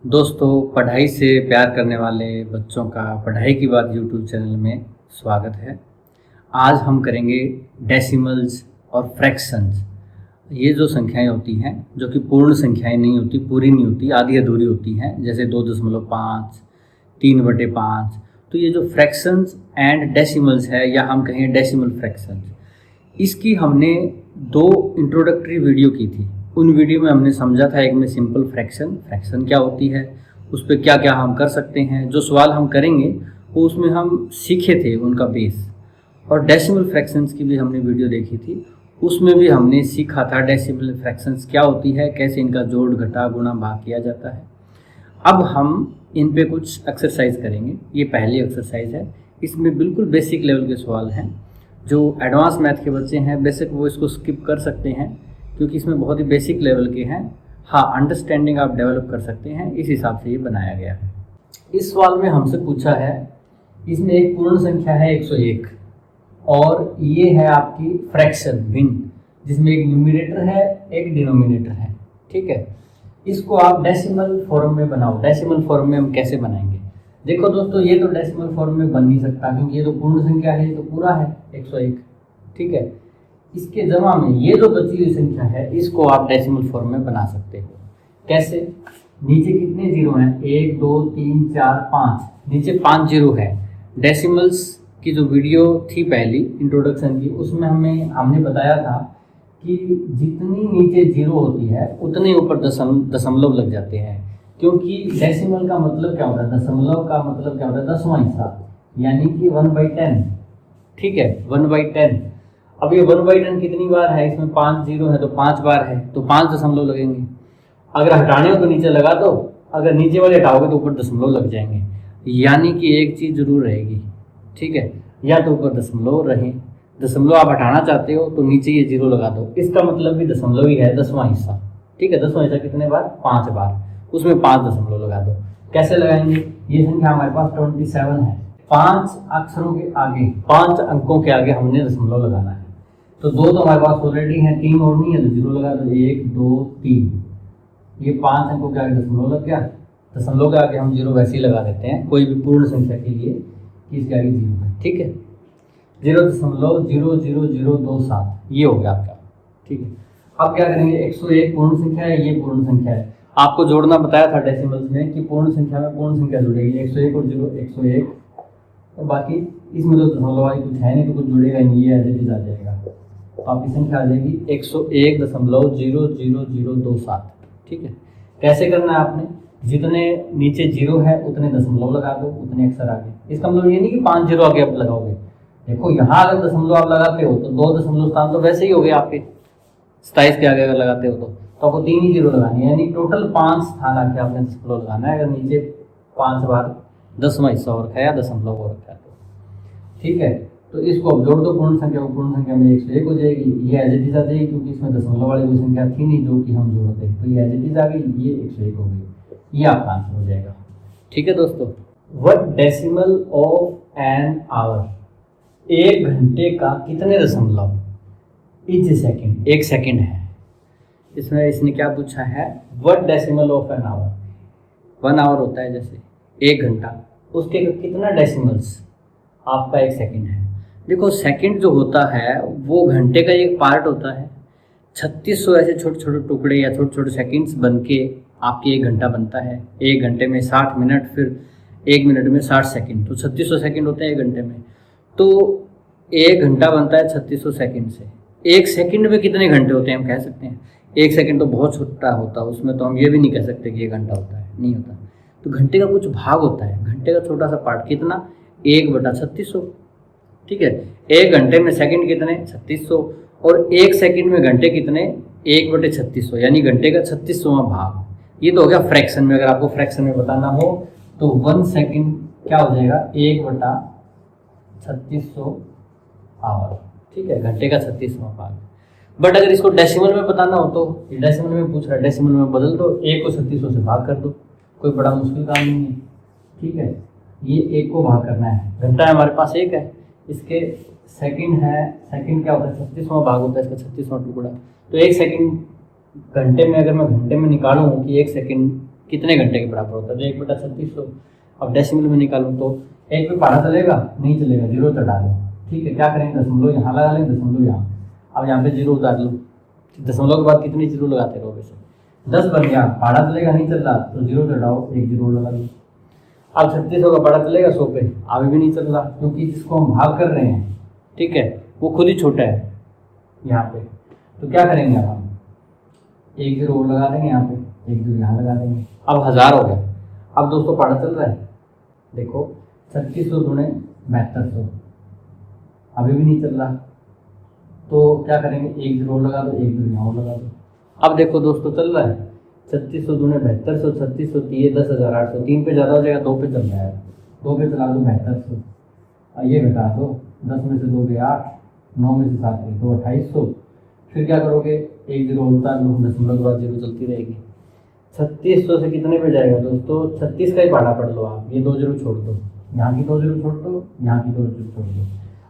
दोस्तों, पढ़ाई से प्यार करने वाले बच्चों का पढ़ाई की बात यूट्यूब चैनल में स्वागत है। आज हम करेंगे डेसिमल्स और फ्रैक्शंस। ये जो संख्याएं होती हैं जो कि पूर्ण संख्याएं नहीं होती, पूरी नहीं होती, आधी अधूरी होती हैं, जैसे 2.5, 3/5। तो ये जो फ्रैक्शंस एंड डेसिमल्स है या हम कहें डेसिमल फ्रैक्शंस, इसकी हमने 2 इंट्रोडक्टरी वीडियो की थी। उन वीडियो में हमने समझा था, एक में सिंपल फ्रैक्शन क्या होती है, उस पर क्या क्या हम कर सकते हैं, जो सवाल हम करेंगे वो उसमें हम सीखे थे उनका बेस। और डेसिमल फ्रैक्शंस की भी हमने वीडियो देखी थी, उसमें भी हमने सीखा था डेसिमल फ्रैक्शंस क्या होती है, कैसे इनका जोड़ घटा गुणा भाग किया जाता है। अब हम इन पे कुछ एक्सरसाइज करेंगे। ये पहली एक्सरसाइज है, इसमें बिल्कुल बेसिक लेवल के सवाल हैं। जो एडवांस मैथ के बच्चे हैं बेसिक वो इसको स्किप कर सकते हैं, क्योंकि इसमें बहुत ही बेसिक लेवल के हैं। हाँ, अंडरस्टैंडिंग आप डेवलप कर सकते हैं, इस हिसाब से ये बनाया गया है। इस सवाल में हमसे पूछा है, इसमें एक पूर्ण संख्या है 101 और ये है आपकी फ्रैक्शन भिन्न, जिसमें एक न्यूमरेटर है एक डिनोमिनेटर है। ठीक है, इसको आप डेसिमल फॉर्म में बनाओ। डेसिमल फॉर्म में हम कैसे बनाएंगे? देखो दोस्तों, ये तो डेसिमल फॉर्म में बन नहीं सकता, क्योंकि ये तो पूर्ण संख्या है, ये तो पूरा है 101। ठीक है, इसके जमा में ये जो बची हुई संख्या है इसको आप डेसिमल फॉर्म में बना सकते हो। कैसे? नीचे कितने जीरो हैं? 1 2 3 4 5, नीचे 5 जीरो है। डेसिमल्स की जो वीडियो थी पहली इंट्रोडक्शन की, उसमें हमने बताया था कि जितनी नीचे जीरो होती है उतने ऊपर दशमलव लग जाते हैं, क्योंकि डेसिमल का मतलब क्या होता है, दशमलव का मतलब क्या होता है, 10वां हिस्सा, यानी कि 1/10। ठीक है, 1/10। अब ये 1/10 कितनी बार है? इसमें 5 जीरो है तो 5 बार है, तो 5 दशमलव लगेंगे। अगर हटाने हो तो नीचे लगा दो, अगर नीचे वाले हटाओगे तो ऊपर दशमलव लग जाएंगे, यानी कि एक चीज़ जरूर रहेगी। ठीक है, या तो ऊपर दशमलव रहे, दशमलव आप हटाना चाहते हो तो नीचे ये जीरो लगा दो, इसका मतलब भी दशमलव ही है, 10वां हिस्सा। ठीक है, 10वां हिस्सा कितने बार? 5 बार, उसमें 5 दशमलव लगा दो। कैसे लगाएंगे? ये संख्या हमारे पास 27 है, 5 अक्षरों के आगे, 5 अंकों के आगे हमने दशमलव लगाना है। तो 2 तो हमारे पास ऑलरेडी है, 3 और नहीं है तो जीरो लगा दो। 1 2 3, ये 5 अंकों के आगे दशमलव लग गया। दशमलव के आगे हम जीरो वैसे ही लगा देते हैं कोई भी पूर्ण संख्या के लिए कि इसके आगे जीरो है। ठीक है, 0.00027 ये हो गया आपका। ठीक है, अब क्या करेंगे? 101 पूर्ण संख्या है, ये पूर्ण संख्या है। आपको जोड़ना बताया था डेसिमल्स में कि पूर्ण संख्या में पूर्ण संख्या जुड़ेगी, 101 और 101, और बाकी इसमें तो दशमलव वाली कुछ है नहीं तो कुछ जुड़ेगा नहीं, ये एज इट इज आ जाएगा। तो आपकी संख्या आ जाएगी 101.0027। ठीक है, कैसे करना है आपने? जितने नीचे जीरो है उतने दशमलव लगा दो, उतने अक्षर आगे। इसका मतलब ये नहीं कि 5 जीरो आगे आप लगाओगे। देखो, यहाँ अगर दशमलव आप लगाते हो तो 2 दशमलव स्थान तो वैसे ही हो गए आपके, 27 के आगे अगर लगाते हो तो आपको 3 ही जीरो लगानी है, यानी टोटल 5 स्थान आके आपने दशमलव लगाना है। अगर नीचे 5 बार 10वां हिस्सा और रखा है या दशमलव और रखा है तो। ठीक है, तो इसको अब जोड़ दो पूर्ण संख्या को, पूर्ण संख्या में 101 हो जाएगी, ये एज इट इज आ जाएगी, क्योंकि इसमें दशमलव वाली कोई संख्या थी नहीं जो कि हम जोड़ते, तो ये एज इट इज आ गई, ये 101 हो गई, ये आपका आंसर हो जाएगा। ठीक है दोस्तों, what decimal of an hour? 1 घंटे का कितने दशमलव? इच सेकेंड, 1 सेकेंड है। इसमें इसने क्या पूछा है? What decimal of an hour? 1 hour होता है जैसे 1 घंटा, उसके कितना डेसिमल्स? आपका 1 सेकेंड है। देखो, सेकंड जो होता है वो घंटे का एक पार्ट होता है। 3600 ऐसे छोटे छोटे टुकड़े या छोटे छोटे सेकंड्स बन के आपकी 1 घंटा बनता है। 1 घंटे में 60 मिनट, फिर 1 मिनट में 60 सेकंड, तो 3600 सेकंड होते हैं 1 घंटे में। तो 1 घंटा बनता है 3600 सेकंड से। 1 सेकंड में कितने घंटे होते हैं हम कह सकते हैं? 1 सेकंड तो बहुत छोटा होता है, उसमें तो हम ये भी नहीं कह सकते कि 1 घंटा होता है, नहीं होता। तो घंटे का कुछ भाग होता है, घंटे का छोटा सा पार्ट, कितना? 1/3600। ठीक है, 1 घंटे में सेकंड कितने? 3600, और 1 सेकंड में घंटे कितने? 1/3600, यानी घंटे का 36वां भाग। ये तो हो गया फ्रैक्शन में। अगर आपको फ्रैक्शन में बताना हो तो 1 सेकंड क्या हो जाएगा? 1/3600 आवर। ठीक है, घंटे का 36वां भाग। बट अगर इसको डेसिमल में बताना हो तो डेसिमल में पूछ रहा है, डेसिमल में बदल दो, 1 को 3600 से भाग कर दो, कोई बड़ा मुश्किल काम नहीं है। ठीक है, ये 1 को भाग करना है, घंटा हमारे पास 1 है, इसके सेकंड है, सेकंड क्या होता है? 36वां भाग होता है इसका, 36वां टुकड़ा। तो 1 सेकंड घंटे में, अगर मैं घंटे में निकालूँ कि 1 सेकंड कितने घंटे के बराबर होता है, तो 1/3600। अब डेसिमल में निकालूँ तो 1 पे पढ़ा चलेगा, नहीं चलेगा, 0 चढ़ा दो। ठीक है, क्या करेंगे, दशमलव यहाँ लगा लेंगे, दशमलव यहाँ। अब यहाँ पे 0 उतार लो, दशमलव के बाद कितने 0 लगाते रहोगे सर, 10 बन गया। पढ़ा चलेगा, नहीं चल रहा तो 0 चढ़ाओ, 1 0 लगा लो। अब 3600 का पढ़ा चलेगा 100 पे, अभी भी नहीं चल रहा, क्योंकि जिसको हम भाग कर रहे हैं, ठीक है, वो खुद ही छोटा है यहाँ पे। तो क्या करेंगे, अब हम 1 0 और लगा देंगे यहाँ पे, 1 0 यहाँ लगा देंगे। अब 1000 हो गया। अब दोस्तों पढ़ा चल रहा है, देखो 3600 गुणे 7200, अभी भी नहीं चल रहा, तो क्या करेंगे, 1 0 लगा दो, 1 0 यहाँ लगा दो। अब देखो दोस्तों चल रहा है, 3600 गुणे 7200, 3600 ये 10,800, 3 पे ज़्यादा हो जाएगा, 2 पे चल रहा है, 2 पे चला दो 7200, ये घटा दो, 10 में से 2 गए 8, 9 में से 7 गए 2, 2800। फिर क्या करोगे, 1 0 उतार लो, दशमलव के बाद 0 चलती रहेगी। 3600 से कितने पे जाएगा दोस्तों, 36 का ही पढ़ा पढ़ लो आप, ये 2 0 छोड़ दो, यहाँ की 2 0 छोड़ दो, यहाँ की 2 0 छोड़ दो।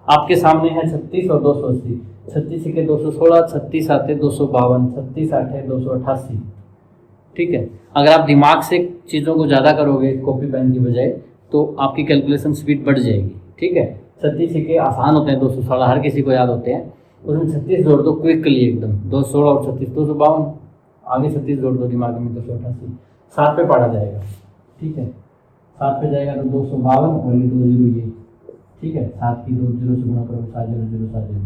आपके सामने है 36 और 280, 36 के 216, 36 आते 252, 36 आठे 288। ठीक है, अगर आप दिमाग से चीज़ों को ज़्यादा करोगे कॉपी पेन की बजाय, तो आपकी कैलकुलेशन स्पीड बढ़ जाएगी। ठीक है, 36 के आसान होते हैं, 216 हर किसी को याद होते हैं, उसमें 36 जोड़ दो क्विकली एकदम, 216 और 36 252, आगे 36 जोड़ दो दिमाग में, 288, 7 पे पढ़ा जाएगा। ठीक है, 7 पे जाएगा तो 252 और ये 2 0 ये, ठीक है, 7 की 2 0 से गुणा करोगे 7 0 0 7 0।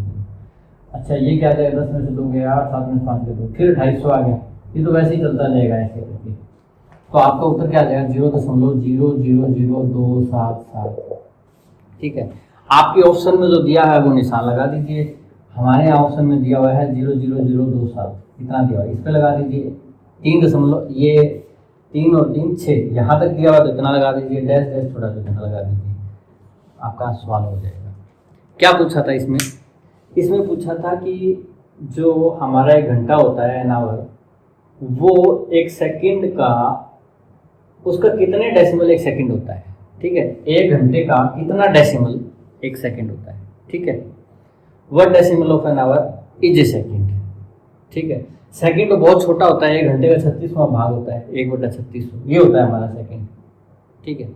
अच्छा ये क्या जाएगा, 10 में से 2 गया 8, 7 में से 5 गया 2, फिर 250 आ गया। ये तो वैसे ही चलता जाएगा ऐसे करके, तो आपका उत्तर क्या आ जाएगा, 0.0000277। ठीक है, आपके ऑप्शन में जो दिया है वो निशान लगा दीजिए, हमारे यहाँ ऑप्शन में दिया हुआ है 0.00027, इतना दिया हुआ है, इस पर लगा दीजिए 3 दशमलव, ये 3 और 3 6, यहाँ तक दिया हुआ तो इतना लगा दीजिए, डैश डैश छोड़ा तो इतना लगा दीजिए, आपका सवाल हो जाएगा। क्या पूछा था इसमें, इसमें पूछा था कि जो हमारा 1 घंटा होता है एन आवर, वो 1 सेकंड का, उसका कितने डेसिमल 1 सेकंड होता है। ठीक है, 1 घंटे का कितना डेसिमल 1 सेकंड होता है। ठीक है, 1 decimal of an our is a second. ठीक है, सेकंड तो बहुत छोटा होता है, 1 घंटे का 36वां भाग होता है, 1/3600, ये होता है हमारा सेकंड। ठीक है,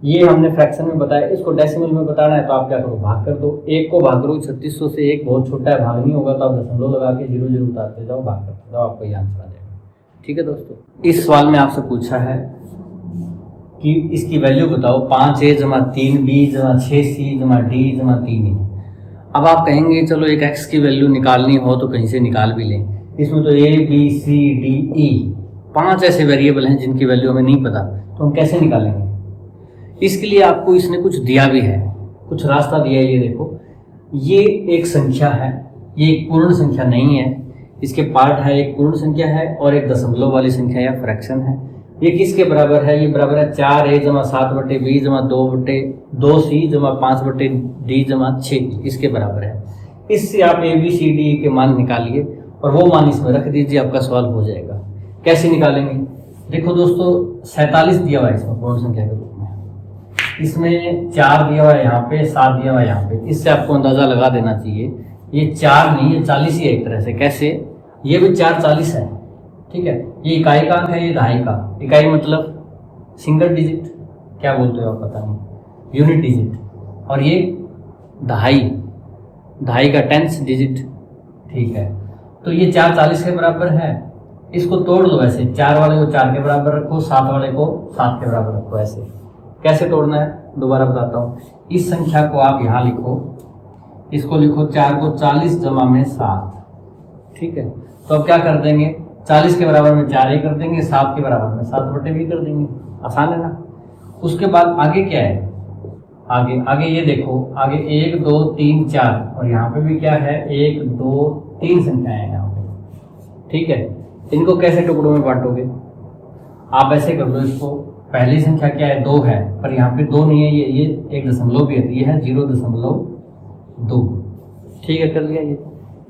ये हमने फ्रैक्शन में बताया, इसको डेसिमल में बताना है तो आप क्या करो, भाग कर दो, 1 को भाग करो 3600 से, 1 बहुत छोटा है, भाग नहीं होगा तो आप दशमलव लगा के 0 0 उतारते जाओ, भाग करते जाओ, आपको ये आंसर आ जाएगा। ठीक है दोस्तों, इस सवाल में आपसे पूछा है कि इसकी वैल्यू बताओ, 5a + 3b + 6c + d = 3e। अब आप कहेंगे चलो एक x की वैल्यू निकालनी हो तो कहीं से निकाल भी लें, इसमें तो a b c d e 5 ऐसे वेरिएबल हैं जिनकी वैल्यू हमें नहीं पता, तो हम कैसे निकालेंगे। इसके लिए आपको इसने कुछ दिया भी है, कुछ रास्ता दिया है। ये देखो, ये एक संख्या है, ये एक पूर्ण संख्या नहीं है, इसके पार्ट है, एक पूर्ण संख्या है और एक दशमलव वाली संख्या या फ्रैक्शन है। ये किसके बराबर है, ये बराबर है 4a + 7/b + 2c + 5/d = 6, इसके बराबर है। इससे आप a b c d के मान निकालिए और वो मान इसमें रख दीजिए, आपका सवाल हो जाएगा। कैसे निकालेंगे, देखो दोस्तों 47 दिया हुआ है इसमें पूर्ण संख्या के रूप में, इसमें 4 दिया हुआ है यहाँ पे, 7 दिया हुआ है यहाँ पे, इससे आपको अंदाजा लगा देना चाहिए ये 4 नहीं, ये 40 ही है एक तरह से। कैसे, ये भी 4 40 है। ठीक है, ये इकाई का अंक है, ये दहाई का, इकाई मतलब सिंगल डिजिट, क्या बोलते हो आप पता नहीं, यूनिट डिजिट, और ये दहाई, दहाई का 10th डिजिट। ठीक है, तो ये 4 40 के बराबर है, इसको तोड़ दो ऐसे, 4 वाले को 4 के बराबर रखो, 7 वाले को 7 के बराबर रखो। ऐसे कैसे तोड़ना है दोबारा बताता हूँ, इस संख्या को आप यहाँ लिखो, इसको लिखो 4 को 40 जमा में 7। ठीक है, तो अब क्या कर देंगे, 40 के बराबर में 4 ही कर देंगे, 7 के बराबर में 7/भी कर देंगे, आसान है ना। उसके बाद आगे क्या है, आगे ये देखो, आगे 1 2 3 4 और यहाँ पे भी क्या है 1 2 3 संख्याएं हैं यहाँ पे। ठीक है, इनको कैसे टुकड़ों में बांटोगे, आप ऐसे कर लो, इसको पहली संख्या क्या है 2 है, पर यहाँ पे 2 नहीं है, ये 1 दशमलव भी है, तो ये है 0.2। ठीक है, कर लिया ये।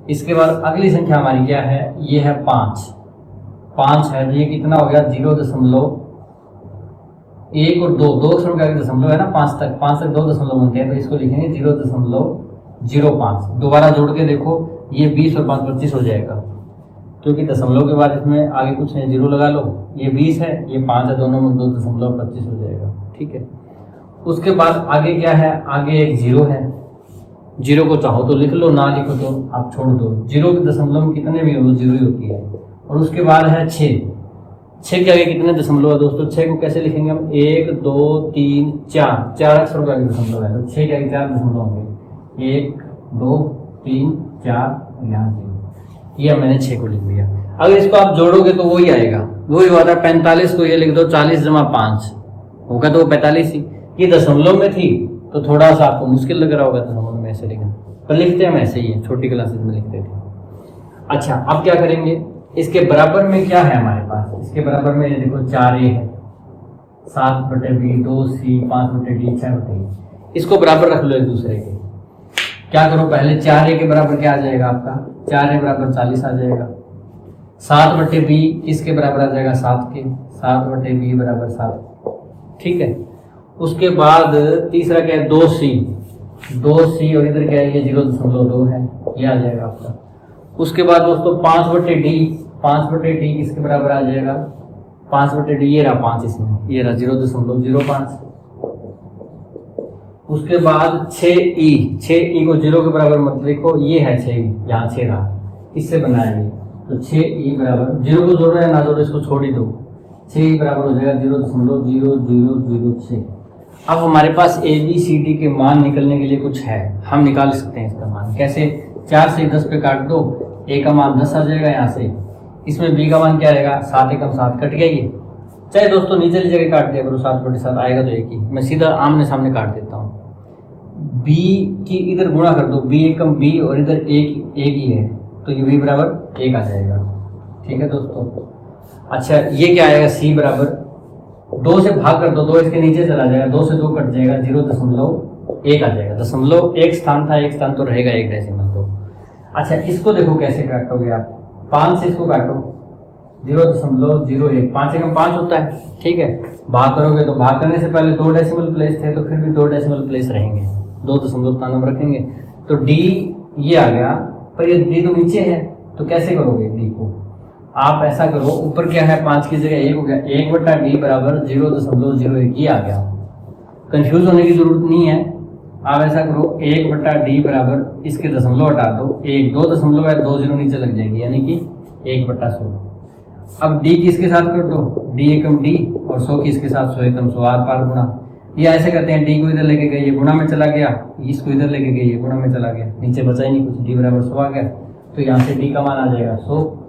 इसके बाद अगली संख्या हमारी क्या है, ये है 5 है, तो ये कितना हो गया 0.1 और 2 अक्षरों का दशमलव है ना, 5 तक 2 दशमलव बनते हैं, तो इसको लिखेंगे 0.05। दोबारा जोड़ के देखो, ये 20 और 5 25 हो जाएगा, क्योंकि दशमलव के बाद इसमें आगे कुछ है, 0 लगा लो। ये 20 है, ये 5 है, दोनों में 2.25 हो जाएगा। ठीक है, उसके बाद आगे क्या है, आगे एक 0 है। 0 को चाहो तो लिख लो, ना लिखो तो आप छोड़ दो। 0 के दशमलव में कितने भी हो 0 ही होती है। और उसके बाद है 6। 6 के आगे कितने दशमलव है दोस्तों? 6 को कैसे लिखेंगे हम? 1 2 3 4, 4 अक्षरों का आगे दशमलव है, तो 6 के आगे 4 दशमलव होंगे। 1 2 3 4, यहाँ 0। ये मैंने 6 को लिख दिया। अगर इसको आप जोड़ोगे तो वही आएगा, वही होता है 45 को ये लिख दो, 40 जमा 5 होगा तो 45 ही। ये दशमलव में थी तो थोड़ा सा आपको मुश्किल लग रहा होगा दशमलव में ऐसे लिखना, पर लिखते हम ऐसे ही है, छोटी क्लासेस में लिखते थे। अच्छा, अब क्या करेंगे, इसके बराबर में क्या है हमारे पास? इसके बराबर में देखो 4a है, 7/b, 2c, 5/d, 6/e। इसको बराबर रख लो एक दूसरे के। क्या करो, पहले 4a के बराबर क्या आ जाएगा आपका? 4a बराबर 40 आ जाएगा। 7/b किसके बराबर आ जाएगा? 7 के। 7/b बराबर 7। ठीक है, उसके बाद तीसरा क्या है? 2c। 2c और इधर क्या है? ये 0.2 है, ये आ जाएगा आपका। उसके बाद दोस्तों 5/d। 5/d किसके बराबर आ जाएगा? 5/d, ये रहा 5 इसमें, ये रहा 0.05। उसके बाद 6e। 6e को 0 के बराबर मत लिखो, ये है 6e, यहाँ 6 रहा, इससे बनाएंगे तो 6e बराबर 0 को जोड़ो या ना जोड़ो, इसको छोड़ ही दो। 6e बराबर हो जाएगा 0.0006। अब हमारे पास ABCD के मान निकलने के लिए कुछ है, हम निकाल सकते हैं इसका मान। कैसे? 4 से 10 पे काट दो, A का मान 10 आ जाएगा यहाँ से। इसमें B का मान क्या आएगा? 7 एकम 7, कट गया ये। चाहे दोस्तों नीचे की जगह काट दिया करो, 7/7 आएगा तो एक ही। मैं सीधा आमने सामने काट देता हूँ। B की इधर गुणा कर दो, B एकम B और इधर एक ही है, तो ये B बराबर 1 आ जाएगा। ठीक है दोस्तों। अच्छा, ये क्या आएगा? C बराबर 2 से भाग कर दो, 2 इसके नीचे चला जाएगा, 2 से 2 कट जाएगा, 0.1 आ जाएगा। दशमलव एक स्थान था, एक स्थान तो रहेगा, एक डेसिमल तो। अच्छा, इसको देखो कैसे काटोगे आप? 5 से इसको काटो, 0.01। 5 एकम 5 होता है। ठीक है, भाग करोगे तो भाग करने से पहले 2 डेसिमल प्लेस थे, तो फिर भी 2 डेसिमल प्लेस रहेंगे, 2 दशमलव स्थान हम रखेंगे। तो D ये आ गया, पर ये D तो नीचे है, तो कैसे करोगे D को? आप ऐसा करो, ऊपर क्या है? 5 की जगह 1 हो गया, 1/d बराबर 0.01, ये आ गया। कंफ्यूज होने की जरूरत नहीं है। आप ऐसा करो, 1/d बराबर इसके दशमलव हटा दो, 1 2 दशमलव है, 2 0 नीचे लग जाएगी, यानी कि 1/100। अब D किसके साथ कर दो? D एकम D और 100 किसके साथ? 100 एकम 100, आर पार गुणा। ये ऐसे करते हैं, D को इधर लेके गए, ये गुणा में चला गया, इसको इधर लेके गए, ये गुणा में चला गया, नीचे बचा ही नहीं कुछ, D बराबर 100 आ गया। तो यहाँ से D का मान आ जाएगा 100।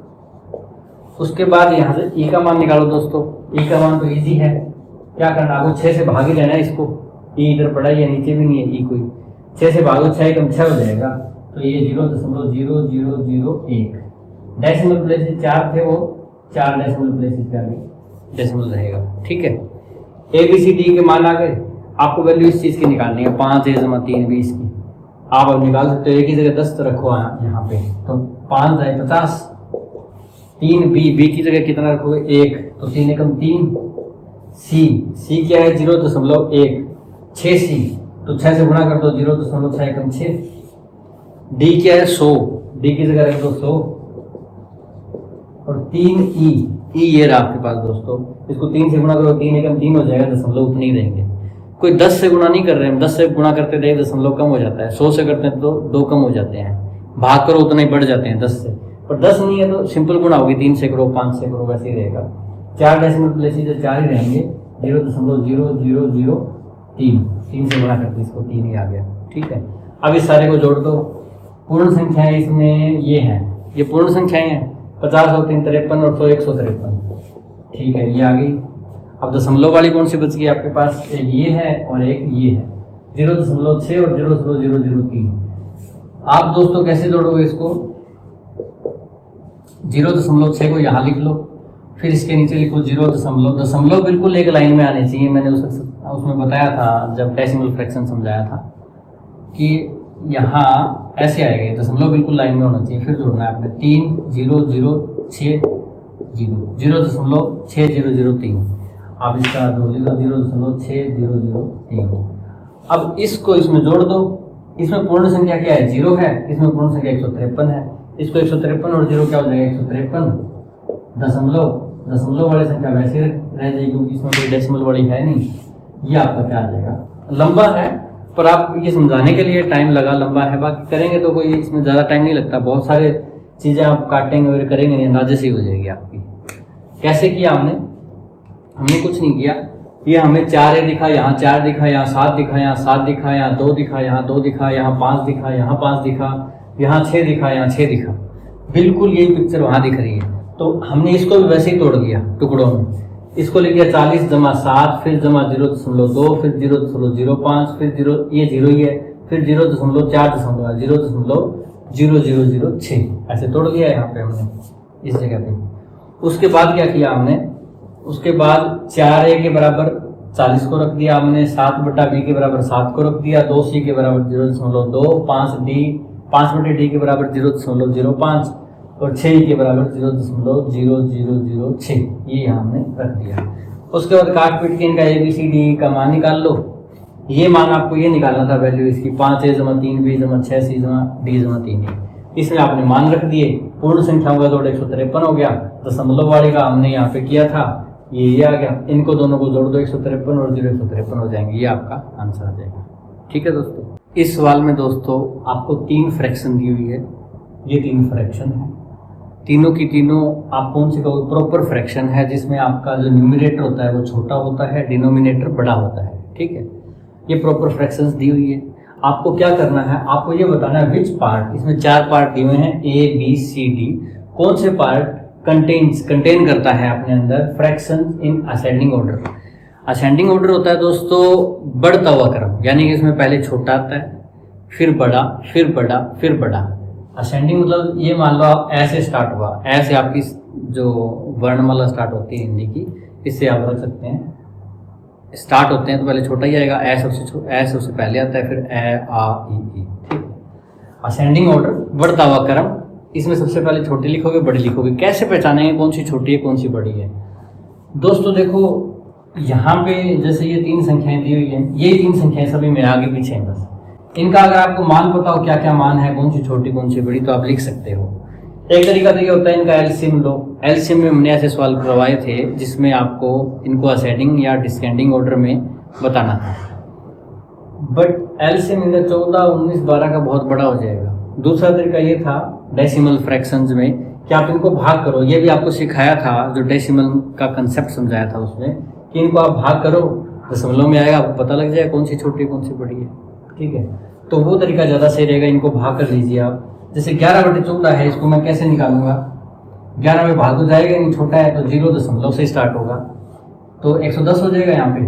उसके बाद यहाँ से E का मान निकालो दोस्तों। E का मान तो इजी है, क्या करना आपको? 6 से भाग ही लेना है इसको। E इधर पड़ा ही है, नीचे भी नहीं है E कोई। 6 से भागो, 6 एकम 6 हो जाएगा, तो ये 0.0001। डेसिमल प्लेसेस 4 थे, वो 4 डेसिमल प्लेसेस के आगे डेसिमल रहेगा। ठीक है, ABCD के मान आ गए। आपको वैल्यू इस चीज़ की निकालनी है, 5 × 3 20 की। आप अब निकाल सकते हो, एक ही जगह 10 रखो यहाँ पे, तो 5 × 50। 3B की जगह कितना रखोगे? 1, तो 3 एकम 3। C क्या है? 0.1। 6C, तो 6 से गुणा कर दो, 0.6 एकम 6। D क्या है? 100, D की जगह रख दो 100। और 3E ये रहा आपके पास दोस्तों, इसको 3 से गुणा करो, 3 एकम 3 हो जाएगा, दशमलव उतने ही रहेंगे। कोई 10 से गुणा नहीं कर रहे हैं, 10 से गुणा करते थे दशमलव कम हो जाता है, 100 से करते हैं तो 2 कम हो जाते हैं, भाग करो उतना ही बढ़ जाते हैं 10 से। पर 10 नहीं है तो सिंपल गुणा होगी, 3 से करो, 5 से करो, वैसे ही रहेगा। 4 डेसिमल प्लेसेस 4 ही रहेंगे, 0.0003। 3 से गुणा करते इसको 3 ही आ गया। ठीक है, अब इस सारे को जोड़ दो। पूर्ण संख्याएं इसमें ये हैं, ये पूर्ण संख्याएं हैं, 50 और 3 53 और 100 153। ठीक है, ये आ गई। अब दशमलव वाली कौन सी बच गई आपके पास? एक ये है और एक ये है, 0.6 और 0.003। आप दोस्तों कैसे जोड़ोगे इसको? 0.6 को यहाँ लिख लो, फिर इसके नीचे लिखो 0. दशमलव बिल्कुल एक लाइन में आने चाहिए। मैंने उसमें बताया था जब डेसिमल फ्रैक्शन समझाया था कि यहाँ ऐसे आएगा, दशमलव बिल्कुल लाइन में होना चाहिए। फिर जोड़ना है आपने 3.006 0.6003। आप इसका जोड़ लीजिए 0.6003। अब इसको इसमें जोड़ दो। इसमें पूर्ण संख्या क्या है? 0 है, इसमें पूर्ण संख्या 153 है। इसको 153 और 0 क्या हो जाएगा 153 दशमलव वाली संख्या वैसे रह जाएगी क्योंकि इसमें कोई डेसिमल वाली है नहीं। ये आपका क्या आ जाएगा, लंबा है पर आप ये समझाने के लिए टाइम लगा, लंबा है, बाकी करेंगे तो कोई इसमें ज़्यादा टाइम नहीं लगता। बहुत सारे चीज़ें आप काटेंगे और करेंगे नहीं, अंदाजे से ही हो जाएगी आपकी। कैसे किया हमने कुछ नहीं किया, ये हमें 4 दिखा, यहाँ 4 दिखा, यहाँ 7 दिखा, यहाँ 7 दिखा, यहाँ 2 दिखा, यहाँ 2 दिखा, यहाँ 5 दिखा, यहाँ 5 दिखा, यहाँ 6 दिखा, यहाँ 6 दिखा, बिल्कुल यही पिक्चर वहाँ दिख रही है। तो हमने इसको भी वैसे ही तोड़ दिया टुकड़ों में। इसको लिख दिया 40 जमा 7, फिर जमा 0.2, फिर 0.05, फिर 0, ये 0 ही है, फिर 0.4, 0.0006 ऐसे तोड़ दिया यहाँ पे हमने इस जगह पे। उसके बाद क्या किया हमने, उसके बाद 4a के बराबर 40 को रख दिया हमने, 7/b के बराबर 7 को रख दिया, 2c के बराबर 0.2, 5/d के बराबर 0.05 और 6 के बराबर 0.0006 ये यहाँ हमने रख दिया। उसके बाद काट पीट के इनका ABCD का मान निकाल लो। ये मान आपको ये निकालना था वैल्यू इसकी 5a जमा 3b जमा 6c जमा d जमा 3a। इसमें आपने मान रख दिए, पूर्ण संख्याओं का जोड़ 153 हो गया, दशमलव वाले का हमने यहाँ पे किया था, ये आ गया। इनको दोनों को जोड़ दो 153 और 153 हो जाएंगे, ये आपका आंसर आ जाएगा। ठीक है दोस्तों, इस सवाल में दोस्तों आपको 3 फ्रैक्शन दी हुई है, ये 3 फ्रैक्शन है, तीनों की तीनों आप कौन से कहोगे, प्रॉपर फ्रैक्शन है, जिसमें आपका जो न्यूमरेटर होता है वो छोटा होता है, डिनोमिनेटर बड़ा होता है। ठीक है, ये प्रॉपर फ्रैक्शंस दी हुई है। आपको क्या करना है, आपको ये बताना है विच पार्ट, इसमें 4 पार्ट दिए हुए हैं ABCD, कौन से पार्ट कंटेन करता है अपने अंदर fraction in ascending order. Ascending order होता है दोस्तों बढ़ता हुआ क्रम, यानी कि इसमें पहले छोटा आता है, फिर बड़ा, फिर बड़ा, फिर बड़ा। असेंडिंग मतलब ये मान लो आप ऐसे स्टार्ट हुआ, ऐसे आपकी जो वर्णमाला स्टार्ट होती है हिंदी की, इससे आप रख सकते हैं। स्टार्ट होते हैं तो पहले छोटा ही आएगा, ए सबसे पहले आता है, फिर ए आ ई। ठीक, असेंडिंग ऑर्डर बढ़ता हुआ क्रम, इसमें सबसे पहले छोटी लिखोगे बड़ी लिखोगे। कैसे पहचानेंगे कौन सी छोटी है कौन सी बड़ी है? दोस्तों देखो यहाँ पे जैसे ये 3 संख्याएं दी हुई हैं, ये 3 संख्याएं सभी में आगे पीछे हैं, बस इनका अगर आपको मान पता हो क्या क्या मान है, कौन सी छोटी कौन सी बड़ी, तो आप लिख सकते हो। एक तरीका तो ये होता है इनका एलसीएम लो। एलसीएम में हमने ऐसे सवाल करवाए थे जिसमें आपको इनको असेंडिंग या डिसेंडिंग ऑर्डर में बताना था, बट एलसीएम इनका 14, 19, 12 का बहुत बड़ा हो जाएगा। दूसरा तरीका ये था डेसिमल फ्रैक्शंस में कि आप इनको भाग करो, ये भी आपको सिखाया था, जो डेसिमल का कंसेप्ट समझाया था उसमें, कि इनको आप भाग करो, दशमलव में आएगा, आपको पता लग जाए कौन सी छोटी कौन सी बड़ी है। ठीक है, तो वो तरीका ज़्यादा सही रहेगा, इनको भाग कर लीजिए आप। जैसे 11/14 है, इसको मैं कैसे निकालूंगा, 11 में भाग हो जाएगा, नहीं छोटा है तो 0 से स्टार्ट होगा, तो 110 हो जाएगा यहाँ पे।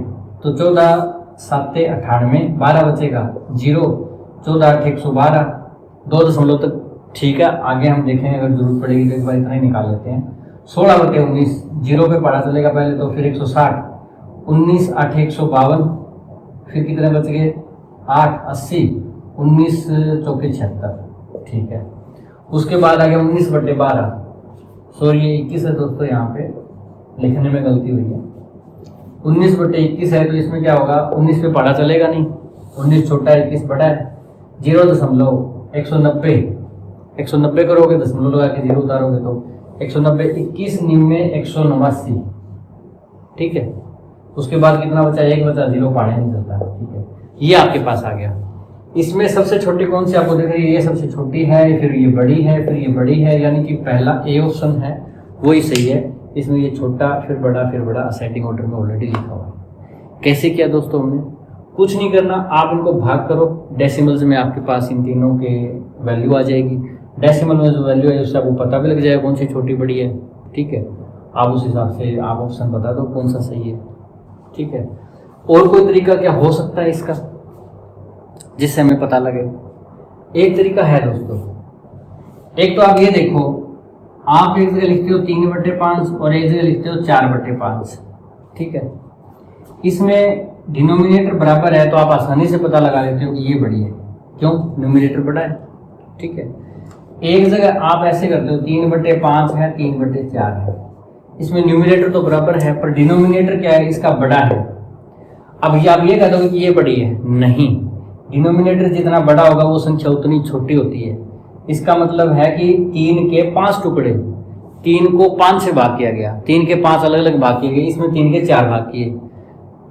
तो 14 7 98, 12 बचेगा 0, 14 8 112, 2 दशमलव तक ठीक है। आगे हम देखेंगे अगर जरूरत पड़ेगी तो एक बार इतना ही निकाल लेते हैं। 16/19, 0 पे पढ़ा चलेगा पहले तो, फिर 160, 19 8 152, फिर कितने बच गए 8 80, 19 चौके 76। ठीक है, उसके बाद आ गया 19/12, सॉरी ये 21 है दोस्तों, यहाँ पे लिखने में गलती हुई है, 19/21 है, तो इसमें क्या होगा, 19 पे पढ़ा चलेगा नहीं, 19 छोटा है 21 बड़ा है, 0.190 करोगे, दशमलव लगा के 0 उतारोगे तो 190, 21 में 189। ठीक है, उसके बाद कितना बचा, 1 बचा, 0 पढ़ा नहीं चलता। ठीक है, ये आपके पास आ गया। इसमें सबसे छोटी कौन सी आपको देख रही है, ये सबसे छोटी है, फिर ये बड़ी है, फिर ये बड़ी है, यानी कि पहला ए ऑप्शन है वही सही है। इसमें ये छोटा फिर बड़ा असेंडिंग ऑर्डर में ऑलरेडी लिखा हुआ है। कैसे किया दोस्तों हमने, कुछ नहीं करना, आप इनको भाग करो, डेसिमल्स में आपके पास इन तीनों के वैल्यू आ जाएगी। डेसिमल में जो वैल्यू है उससे आपको पता भी लग जाएगा कौन सी छोटी बड़ी है। ठीक है, आप उस हिसाब से आप ऑप्शन बता दो कौन सा सही है। ठीक है, और कोई तरीका क्या हो सकता है इसका जिससे हमें पता लगे? एक तरीका है दोस्तों, एक तो आप ये देखो, आप एक जगह लिखते हो 3/5 और एक जगह लिखते हो 4/5। ठीक है, इसमें डिनोमिनेटर बराबर है तो आप आसानी से पता लगा लेते हो कि ये बड़ी है, क्यों, न्यूमिनेटर बड़ा है। ठीक है, एक जगह आप ऐसे करते हो 3/5 है 3/4 है, इसमें न्यूमिनेटर तो बराबर है पर डिनोमिनेटर क्या है, इसका बड़ा है। अब ये आप ये कह दोगे कि ये बड़ी है, नहीं, डिनोमिनेटर जितना बड़ा होगा वो संख्या उतनी छोटी होती है, इसका मतलब है कि 3 के 5 टुकड़े, 3 को 5 से भाग किया गया, 3 के 5 अलग अलग भाग किए गए, इसमें 3 के 4 भाग किए।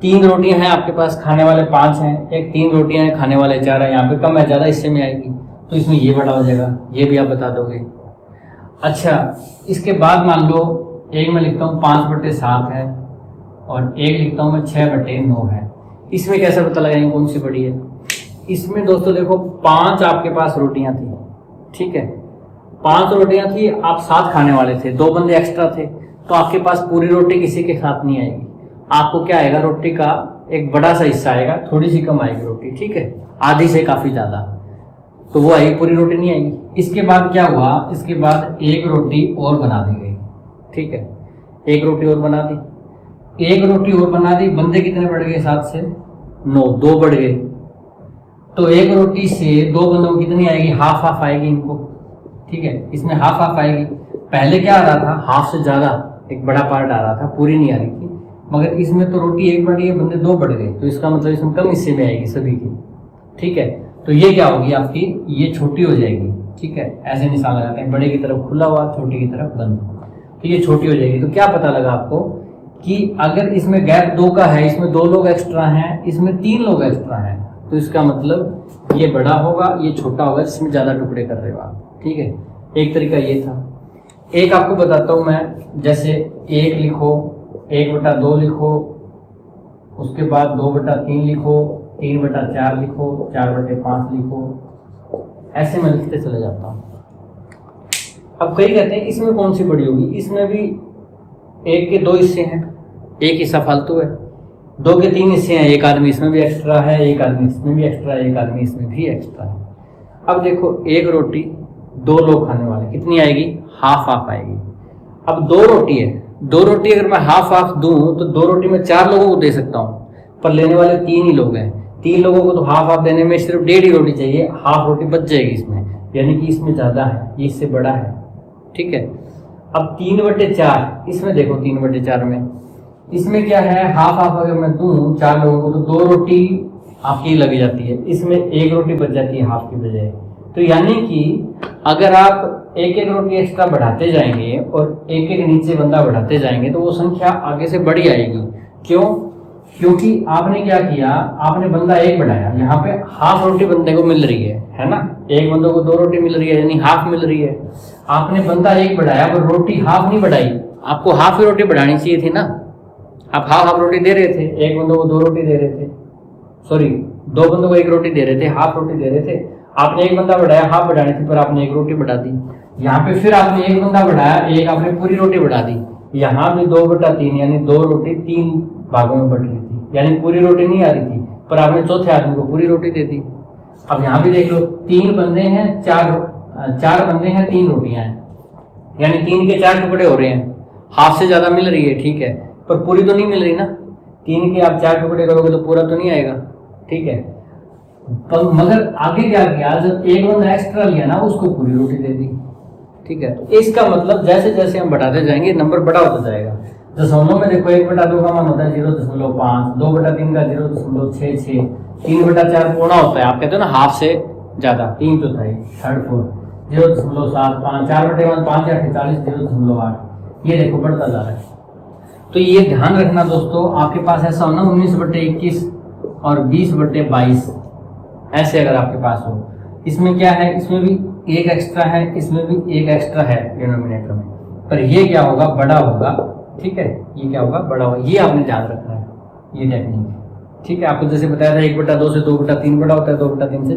3 रोटियां हैं आपके पास, खाने वाले 5 हैं, एक 3 रोटियां हैं, खाने वाले 4 हैं। यहाँ पे कम है ज़्यादा हिस्से में आएगी, तो इसमें ये बड़ा हो जाएगा, ये भी आप बता दोगे। अच्छा, इसके बाद मान लो एक में लिखता हूँ 5/7 है और एक लिखता हूँ मैं 6/9 है। इसमें कैसे पता लगाएंगे कौन सी बड़ी है? इसमें दोस्तों देखो 5 आपके पास रोटियां थी, ठीक है, 5 रोटियां थी, आप 7 खाने वाले थे, 2 बंदे एक्स्ट्रा थे, तो आपके पास पूरी रोटी किसी के साथ नहीं आएगी। आपको क्या आएगा, रोटी का एक बड़ा सा हिस्सा आएगा, थोड़ी सी कम आएगी रोटी, ठीक है, आधी से काफ़ी ज़्यादा, तो वो आएगी, पूरी रोटी नहीं आएगी। इसके बाद क्या हुआ, इसके बाद एक रोटी और बना दी गई, ठीक है, एक रोटी और बना दी, एक रोटी और बना दी, बंदे कितने बढ़ गए, 7 से 9, 2 बढ़ गए, तो एक रोटी से 2 बंदों को कितनी आएगी, हाफ हाफ आएगी इनको, ठीक है, इसमें हाफ हाफ आएगी। पहले क्या आ रहा था, हाफ से ज़्यादा एक बड़ा पार्ट आ रहा था, पूरी नहीं आ रही थी, मगर इसमें तो रोटी एक बढ़ी है, बंदे 2 बढ़ गए, तो इसका मतलब इसमें कम हिस्से में आएगी सभी की, ठीक है, तो ये क्या होगी आपकी, ये छोटी हो जाएगी, ठीक है, ऐसे निशान लगाते हैं, बड़े की तरफ खुला हुआ, छोटी की तरफ बंद, तो ये छोटी हो जाएगी। तो क्या पता लगा आपको कि अगर इसमें गैप 2 का है, इसमें 2 लोग एक्स्ट्रा हैं, इसमें 3 लोग एक्स्ट्रा हैं, तो इसका मतलब ये बड़ा होगा, ये छोटा होगा, जिसमें ज़्यादा टुकड़े कर रहे हो आप, ठीक है। एक तरीका ये था। एक आपको बताता हूँ मैं, जैसे 1 लिखो, 1/2 लिखो, उसके बाद 2/3 लिखो, 3/4 लिखो, 4/5 लिखो, ऐसे मैं लिखते चले जाता हूँ। अब कई कहते हैं इसमें कौन सी बड़ी होगी, इसमें भी 1 के 2 हिस्से हैं, एक हिस्सा फालतू है, 2 के 3 हिस्से हैं, एक आदमी इसमें भी एक्स्ट्रा है, एक आदमी इसमें भी एक्स्ट्रा है, एक आदमी इसमें भी एक्स्ट्रा है। अब देखो, एक रोटी 2 लोग खाने वाले, कितनी आएगी, हाफ हाफ आएगी। अब 2 रोटी है, 2 रोटी अगर मैं हाफ हाफ दूं तो 2 रोटी मैं 4 लोगों को दे सकता हूँ, पर लेने वाले 3 ही लोग हैं, 3 लोगों को तो हाफ हाफ देने में सिर्फ 1.5 ही रोटी चाहिए, हाफ रोटी बच जाएगी इसमें, यानी कि इसमें ज़्यादा है, ये इससे बड़ा है, ठीक है। अब 3/4, इसमें देखो 3/4 में, इसमें क्या है, हाफ हाफ अगर मैं दूं 4 लोगों को तो 2 रोटी आपकी लग जाती है, इसमें 1 रोटी बच जाती है हाफ की बजाय। तो यानी कि अगर आप एक एक रोटी एक्स्ट्रा बढ़ाते जाएंगे और एक एक नीचे बंदा बढ़ाते जाएंगे तो वो संख्या आगे से बढ़ी आएगी। क्यों? क्योंकि आपने क्या किया, आपने बंदा 1 बढ़ाया, यहाँ पे हाफ रोटी बंदे को मिल रही है ना, एक बंदे को 2 रोटी मिल रही है, यानी हाफ मिल रही है। आपने बंदा 1 बढ़ाया पर रोटी हाफ नहीं बढ़ाई, आपको हाफ ही रोटी बढ़ानी चाहिए थी ना, आप हाफ रोटी दे रहे थे, एक बंदों को 2 रोटी दे रहे थे, सॉरी 2 बंदों को 1 रोटी दे रहे थे, हाफ रोटी दे रहे थे, आपने 1 बंदा बढ़ाया, हाफ बढ़ानी थी, पर आपने 1 रोटी बढ़ा दी। यहाँ पे फिर आपने 1 बंदा बढ़ाया, एक आपने पूरी रोटी बढ़ा दी, यहाँ भी 2/3 यानी 2 रोटी 3 भागों में बट रही थी, यानी पूरी रोटी नहीं आ रही थी, पर आपने चौथे आदमी को पूरी रोटी दे दी। अब यहाँ भी देख लो, 3 बंदे हैं, 4 बंदे हैं, 3 रोटियां हैं, यानी 3 के 4 टुकड़े हो रहे हैं, हाफ से ज्यादा मिल रही है, ठीक है, पर पूरी तो नहीं मिल रही ना, 3 के आप 4 टुकड़े करोगे तो पूरा तो नहीं आएगा, ठीक है। पर मगर आगे क्या किया, जब एक बंदा एक्स्ट्रा लिया ना, उसको पूरी रोटी दे दी, ठीक है। तो इसका मतलब जैसे जैसे हम बढ़ाते जाएंगे नंबर बड़ा होता जाएगा। दशमलव में देखो 1/2 का मान होता है 0.5, 2/3 का 0.66, 3/4 पूर्ण होता है, आप कहते हो ना हाफ से ज्यादा, 3/4, 3/4, 0.75, 4/1 5 या 48, 0.8, ये देखो बढ़ता जा रहा है। तो ये ध्यान रखना दोस्तों, आपके पास ऐसा हो ना 19/21 और 20/22, ऐसे अगर आपके पास हो, इसमें क्या है, इसमें भी 1 एक्स्ट्रा है, इसमें भी 1 एक्स्ट्रा है डिनोमिनेटर में, पर ये क्या होगा, बड़ा होगा, ठीक है, ये क्या होगा, बड़ा होगा, ये आपने ध्यान रखना है, ये टेक्निक, ठीक है। आपको जैसे बताया था 1/2 से 2/3 बड़ा होता है, 2/3 से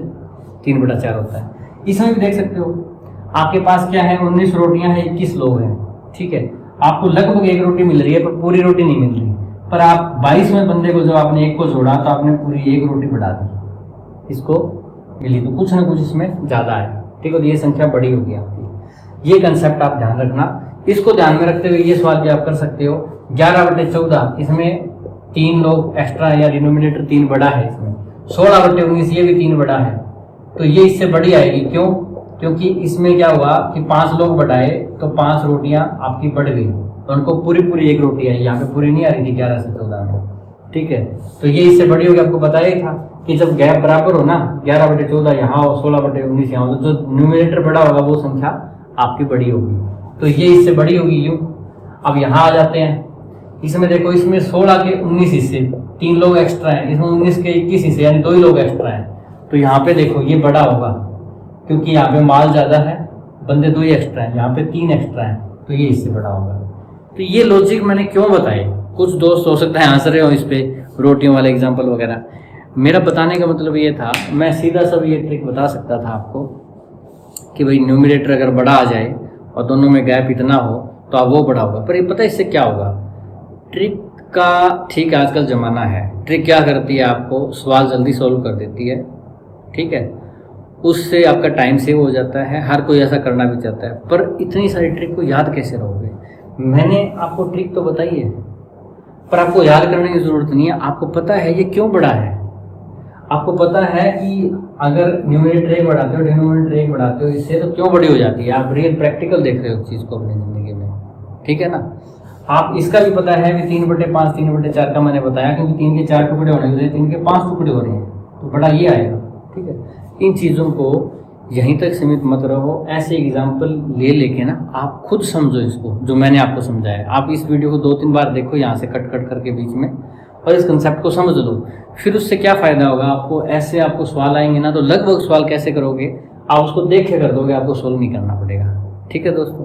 3/4 होता है। इसमें भी देख सकते हो, आपके पास क्या है, 19 रोटियां हैं, 21 लोग हैं, ठीक है, आपको लगभग 1 रोटी मिल रही है, पर पूरी रोटी नहीं मिल रही, पर आप 22वें बंदे को जब आपने 1 को जोड़ा तो आपने पूरी 1 रोटी बढ़ा दी, इसको मिली, तो कुछ ना कुछ इसमें ज़्यादा है, ठीक है, तो ये संख्या बड़ी होगी आपकी। ये कंसेप्ट आप ध्यान रखना, इसको ध्यान में रखते हुए ये सवाल भी आप कर सकते हो, 11/14, इसमें 3 लोग एक्स्ट्रा है या डिनोमिनेटर 3 बड़ा है, इसमें 16/19 ये भी 3 बड़ा है, तो ये इससे बड़ी आएगी। क्यों? क्योंकि इसमें क्या हुआ कि 5 लोग बढ़ाए तो 5 रोटियां आपकी बढ़ गई, तो उनको पूरी 1 रोटी आई, यहाँ पे पूरी नहीं आ रही थी 11 से 14 में, ठीक है। तो ये इससे बड़ी होगी, आपको बताया ही था कि जब गैप बराबर हो ना 11/14 यहाँ हो 16/19 यहाँ हो, तो जो न्यूमरेटर बड़ा होगा वो संख्या आपकी बड़ी होगी। तो ये इससे बड़ी होगी यूँ। अब यहाँ आ जाते हैं, इसमें देखो इसमें 16 के 19 हिस्से, 3 लोग एक्स्ट्रा हैं, इसमें 19 के 21 हिस्से यानी 2 ही लोग एक्स्ट्रा हैं। तो यहाँ पे देखो ये बड़ा होगा क्योंकि यहाँ पे माल ज़्यादा है, बंदे 2 ही एक्स्ट्रा हैं, यहाँ पे 3 एक्स्ट्रा हैं, तो ये इससे बड़ा होगा। तो ये लॉजिक मैंने क्यों बताए, कुछ दोस्त हो सकता है हंस रहे हो इस पर, रोटियों वाले एग्जाम्पल वगैरह। मेरा बताने का मतलब ये था, मैं सीधा सब ये ट्रिक बता सकता था आपको कि भाई न्यूमरेटर अगर बड़ा आ जाए और दोनों में गैप इतना हो तो अब वो बड़ा होगा। पर ये पता है इससे क्या होगा, ट्रिक का ठीक आजकल ज़माना है, ट्रिक क्या करती है आपको सवाल जल्दी सॉल्व कर देती है, ठीक है, उससे आपका टाइम सेव हो जाता है, हर कोई ऐसा करना भी चाहता है। पर इतनी सारी ट्रिक को याद कैसे रहोगे, मैंने आपको ट्रिक तो बताई है पर आपको याद करने की ज़रूरत नहीं है। आपको पता है ये क्यों बड़ा है, आपको पता है कि अगर न्यूमरेटर 1 बढ़ाते हो डिनोमिनेटर 1 बढ़ाते हो इससे तो क्यों बड़ी हो जाती है। आप रियल प्रैक्टिकल देख रहे हो चीज़ को अपनी ज़िंदगी में, ठीक है ना। आप इसका भी पता है कि 3/5 3/4 का मैंने बताया, क्योंकि 3 के 4 टुकड़े होने के 3 के 5 टुकड़े हो रहे हैं, तो बड़ा ये आएगा, ठीक है। इन चीज़ों को यहीं तक सीमित मत रहो, ऐसे एग्जाम्पल ले लेके ना आप खुद समझो इसको जो मैंने आपको समझाया। आप इस वीडियो को 2-3 बार देखो यहाँ से कट करके बीच में, और इस कंसेप्ट को समझ लो। फिर उससे क्या फ़ायदा होगा आपको, ऐसे आपको सवाल आएंगे ना तो लगभग सवाल कैसे करोगे आप उसको देख के कर दोगे, आपको सोल्व नहीं करना पड़ेगा, ठीक है दोस्तों।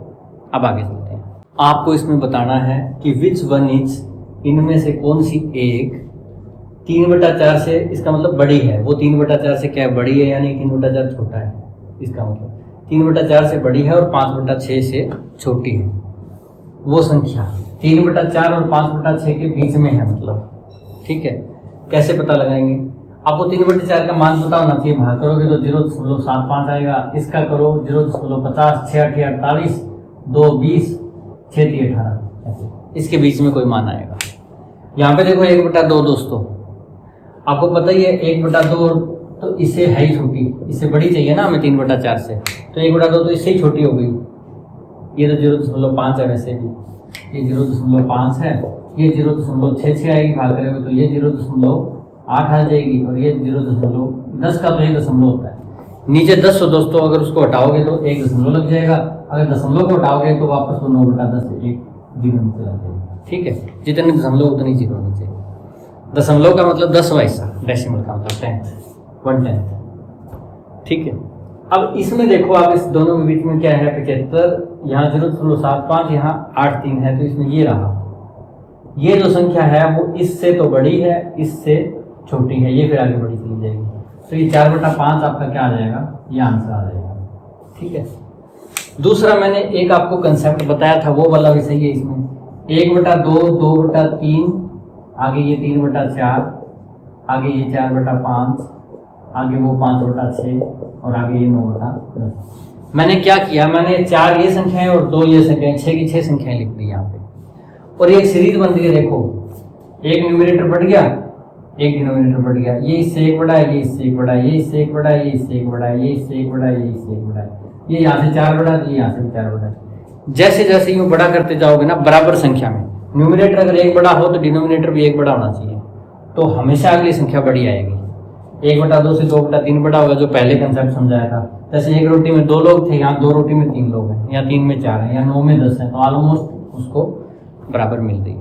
अब आगे चलते हैं। आपको इसमें बताना है कि विच वन इज, इनमें से कौन सी एक 3/4 से, इसका मतलब बड़ी है, वो 3/4 से क्या बड़ी है, यानी 3/4 छोटा है, इसका मतलब 3/4 से बड़ी है और 5/6 से छोटी है। वो संख्या 3/4 और 5/6 के बीच में है, मतलब, ठीक है। कैसे पता लगाएंगे, आपको 3/4 का मान पता होना चाहिए, भाग करोगे तो 0.75 आएगा, इसका करो 0.50, 6 8 48, 2 20, 6 3 18, इसके बीच में कोई मान आएगा। यहाँ पे देखो 1/2 दोस्तों, आपको पता ही है 1/2 तो इससे है ही छोटी, इससे बड़ी चाहिए ना हमें 3/4 से, तो 1/2 तो इससे ही छोटी हो गई। ये तो 0.5 है, वैसे भी ये 0.5 है, ये 0.66 आएगी, भाग करेंगे तो ये 0.8 आ जाएगी, और ये 0.10 का तो 1 दशमलव होता है, नीचे 10 हो दोस्तों, अगर उसको हटाओगे तो 1 दशमलव लग जाएगा, अगर दशमलव को हटाओगे तो वापस वो 9/10 से 1 जीरो नीचे लग जाएगा, ठीक है। जितने दशमलव उतनी जीरो नीचे, दशमलव का मतलब 10वां हिस्सा, डेसिमल का मतलब 1/10, ठीक है। अब इसमें देखो आप इस दोनों के बीच में क्या है 75, यहाँ 0.75, यहाँ 8 3 है, तो इसमें ये रहा, ये जो संख्या है वो इससे तो बड़ी है, इससे छोटी है, ये फिर आगे बड़ी चली जाएगी, तो ये 4/5 आपका क्या आ जाएगा, ये आंसर आ जाएगा, ठीक है। दूसरा मैंने एक आपको कंसेप्ट बताया था, वो वाला भी सही है इसमें, 1/2 2/3, आगे ये 3/4, आगे ये 4/5, आगे वो 5/6 और आगे ये 9/10। मैंने क्या किया, मैंने 4 ये संख्याएं और 2 ये संख्याएं, 6 की 6 संख्याएं लिख दी यहाँ पे, और एक सीरीज बन गई। देखो एक न्यूमरेटर बढ़ गया, एक डिनोमिनेटर बढ़ गया, ये इससे 1 बड़ा है, ये इससे 1 बड़ा है, ये इससे 1 बड़ा है, ये इससे 1 बड़ा है, ये इससे 1 बड़ा है, ये इससे 1 बड़ा है, ये यहाँ से 4 बड़ा है, ये यहाँ से भी 4 बड़ा है। जैसे जैसे यूँ बड़ा करते जाओगे ना बराबर संख्या में, न्यूमरेटर अगर 1 बड़ा हो तो डिनोमिनेटर भी 1 बड़ा होना चाहिए, तो हमेशा अगली संख्या बड़ी आएगी। 1/2 से 2/3 बड़ा होगा, जो पहले कंसेप्ट समझाया था। जैसे एक रोटी में 2 लोग थे, यहाँ 2 रोटी में 3 लोग हैं, या 3 में 4 हैं, या 9 में 10 हैं, तो ऑलमोस्ट उसको बराबर मिल रही है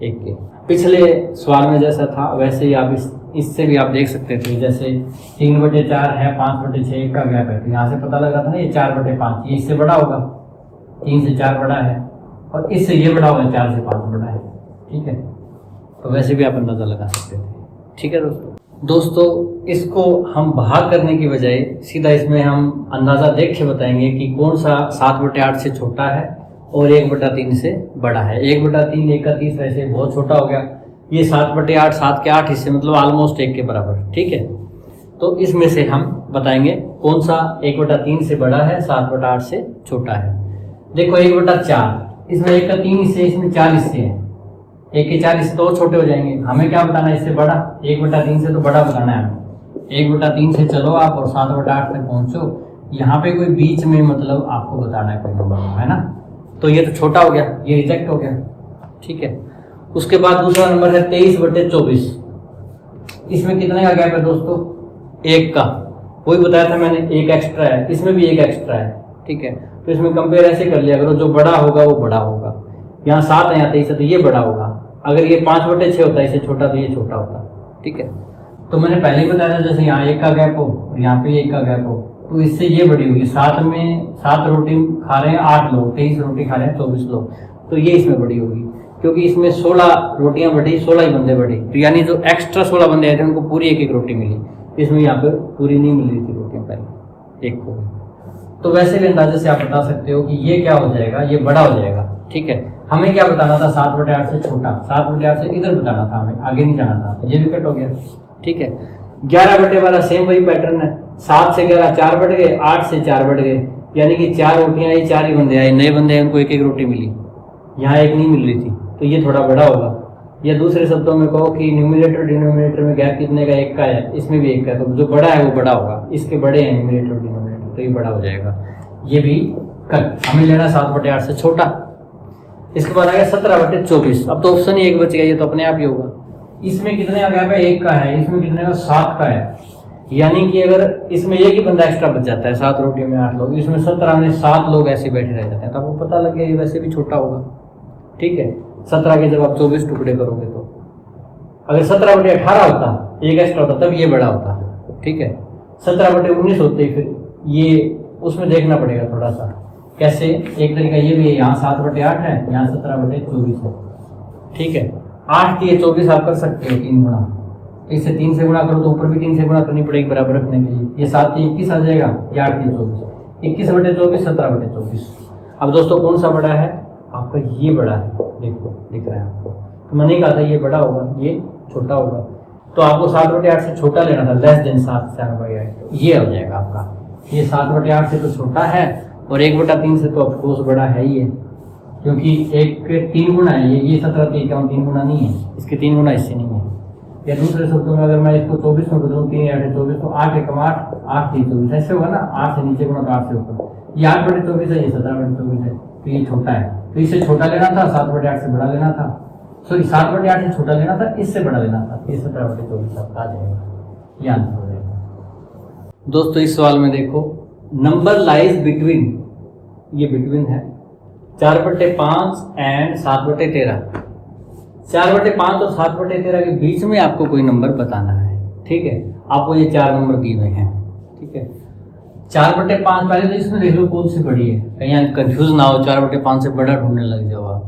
एक के। पिछले सवाल में जैसा था वैसे ही आप इससे भी आप देख सकते थे, जैसे 3/4 है, 5/6 का गैप है, तो यहाँ से पता लगा था ना ये 4/5, ये इससे बड़ा होगा, 3 से 4 बड़ा है, और इससे ये बड़ा होगा, 4 से 5 बड़ा है, ठीक है। तो वैसे भी आप अंदाज़ा लगा सकते थे, ठीक है दोस्तों। इसको हम भाग करने की बजाय सीधा इसमें हम अंदाज़ा देख के बताएंगे कि कौन सा 7/8 से छोटा है और 1/3 से बड़ा है। 1/3 1 का 30 वैसे बहुत छोटा हो गया, ये 7/8 7 के 8 हिस्से, मतलब ऑलमोस्ट 1 के बराबर, ठीक है। तो इसमें से हम बताएंगे कौन सा 1/3 से बड़ा है, 7/8 से छोटा है। देखो 1/4, इसमें 1 का 3 हिस्से, इसमें 4 हिस्से हैं, 1 के 4 हिस्से तो छोटे हो जाएंगे, हमें क्या बताना है, इससे बड़ा 1/3 से तो बड़ा बताना है हमें। 1/3 से चलो आप और 7/8 तक पहुँचो, यहाँ पे कोई बीच में मतलब आपको बताना है कोई नंबर, है ना। तो ये तो छोटा हो गया, ये रिजेक्ट हो गया, ठीक है। उसके बाद दूसरा नंबर है 23/24। इसमें कितने का गैप है दोस्तों? 1 का। वही बताया था मैंने, 1 एक्स्ट्रा है, इसमें भी 1 एक्स्ट्रा है। ठीक है, तो इसमें कंपेयर ऐसे कर लिया करो, जो बड़ा होगा वो बड़ा होगा। यहाँ 7 है, यहाँ 23 है, तो ये बड़ा होगा। अगर ये 5/6 होता है, इससे छोटा, तो ये छोटा होता। ठीक है, तो मैंने पहले ही बताया था, जैसे यहाँ 1 का गैप हो और यहाँ पे 1 का गैप हो, तो इससे ये बड़ी होगी। 7 रोटी खा रहे हैं 8 लोग, 23 रोटी खा रहे हैं 24 लोग, तो ये इसमें बड़ी होगी, क्योंकि इसमें 16 रोटियां बढ़ी, 16 ही बंदे बढ़े। तो यानी जो एक्स्ट्रा 16 बंदे आए थे उनको पूरी 1-1 रोटी मिली। इसमें यहाँ पे पूरी नहीं मिल रही थी रोटियां, पहले 1 को। तो वैसे भी अंदाजे से आप बता सकते हो कि ये क्या हो जाएगा, ये बड़ा हो जाएगा। ठीक है, हमें क्या बताना था? 7/8 से छोटा, 7/8 से इधर बताना था, हमें आगे नहीं जाना था। ये भी कट हो गया। ठीक है, 11/12 सेम वही पैटर्न है। 7 से 11 4 बढ़ गए, 8 से 4 बढ़ गए, यानी कि 4 रोटियां आई, 4 ही बंदे आए, नए बंदे आए, उनको 1-1 रोटी मिली। यहाँ 1 नहीं मिल रही थी, तो ये थोड़ा बड़ा होगा। या दूसरे शब्दों में कहो कि न्यूमिनेटर डिनोमिनेटर में गैप कितने का? 1 का है, इसमें भी 1 का है, तो जो बड़ा है वो बड़ा होगा। इसके बड़े हैं न्यूमिनेटर डिनोमिनेटर, तो ये बड़ा हो जाएगा। ये भी कट। हमें लेना 7/8 से छोटा। इसके बाद आ गया 17/24। अब तो ऑप्शन ही 1 बच गया, ये तो अपने आप ही होगा। इसमें कितने का गैप है? 1 का है, इसमें कितने का? 7 का है। यानी कि अगर इसमें 1 ही बंदा एक्स्ट्रा बच जाता है, 7 रोटियों में 8 लोग, इसमें 17 में 7 लोग ऐसे बैठे रह जाते हैं, तो आपको पता लग गया ये वैसे भी छोटा होगा। ठीक है, 17 के जब आप 24 टुकड़े करोगे, तो अगर 17/18 होता, 1 एक्स्ट्रा होता, तब ये बड़ा होता। ठीक है, 17/19 होते ही फिर ये उसमें देखना पड़ेगा थोड़ा सा कैसे। एक तरीका ये भी है, यहाँ 7/8 है, यहाँ 17/24 है। ठीक है, 8 की 24 आप कर सकते हो 3 गुना। इससे 3 से गुणा करो तो ऊपर भी 3 से गुणा करनी पड़ेगी बराबर रखने के लिए। ये 7 की 21 आ जाएगा, ये 8 की 24, 21/24 17/24। अब दोस्तों कौन सा बड़ा है? आपका ये बड़ा है। देखो दिख रहा है आपको, तो मैंने कहा था ये बड़ा होगा, ये छोटा होगा। तो आपको 7/8 से छोटा लेना था, लेस देन 7/8। ये हो जाएगा आपका। ये 7/8 से तो छोटा है, और 1/3 से तो ऑफकोर्स बड़ा है ही है, क्योंकि 1 के 3 गुना है। ये 17 के 3 गुना नहीं है, इसके 3 गुना इससे नहीं है। या दूसरे शब्दों में अगर मैं इसको 24 में बदलूँ, 3 8 24, तो 8 1 8, 8 3 24 ऐसे होगा ना। 8 से नीचे गुना तो 8 से ऊपर। ये 8/24 है, ये 17/24 है, तो ये छोटा है, तो इससे छोटा लेना था, 7/8 से बड़ा लेना था। सॉरी, 7/8 से छोटा लेना था, इससे बड़ा लेना था। ये 17/24 आपका आ जाएगा, ये आंसर हो जाएगा। दोस्तों इस सवाल में देखो, नंबर लाइज बिटवीन, ये बिटवीन है 4/5 एंड 7/13। 4/5 और 7/13 के बीच में आपको कोई नंबर बताना है। ठीक है, आपको ये 4 नंबर दिए हुए हैं। ठीक है, 4/5 पहले तो इसमें देख लो कौन सी बड़ी है, कहीं कंफ्यूज ना हो, 4/5 से बड़ा ढूंढने लग जाओ आप।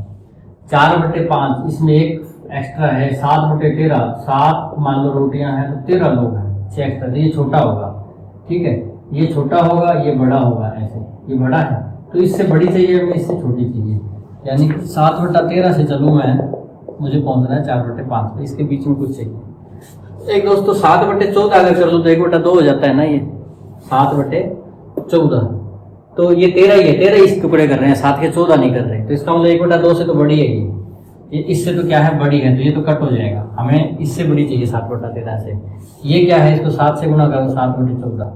4/5 इसमें 1 एक्स्ट्रा है, 7/13, 7 मान लो रोटियां हैं तो 13 लोग हैं, 6 एक्स्ट्रा, तो ये छोटा होगा। ठीक है, ये छोटा होगा, ये बड़ा होगा, ऐसे ये बड़ा है, तो इससे बड़ी चाहिए हमें, इससे छोटी चाहिए। यानी कि 7/13 से चलूँ मैं, मुझे पहुंचना है 4/5 पे, इसके बीच में कुछ चाहिए। एक दोस्तों 7/14 अगर कर लूँ तो 1/2 हो जाता है ना, ये 7/14, तो ये 13 ही है, 13 इस टुकड़े कर रहे हैं, 7 के 14 नहीं कर रहे, तो इसका मतलब 1/2 से तो बड़ी है ये इससे तो क्या है, बड़ी है, तो ये तो कट हो जाएगा। हमें इससे बड़ी चाहिए 7/13 से। ये क्या है, इसको 7 से गुणा करो, 7/14,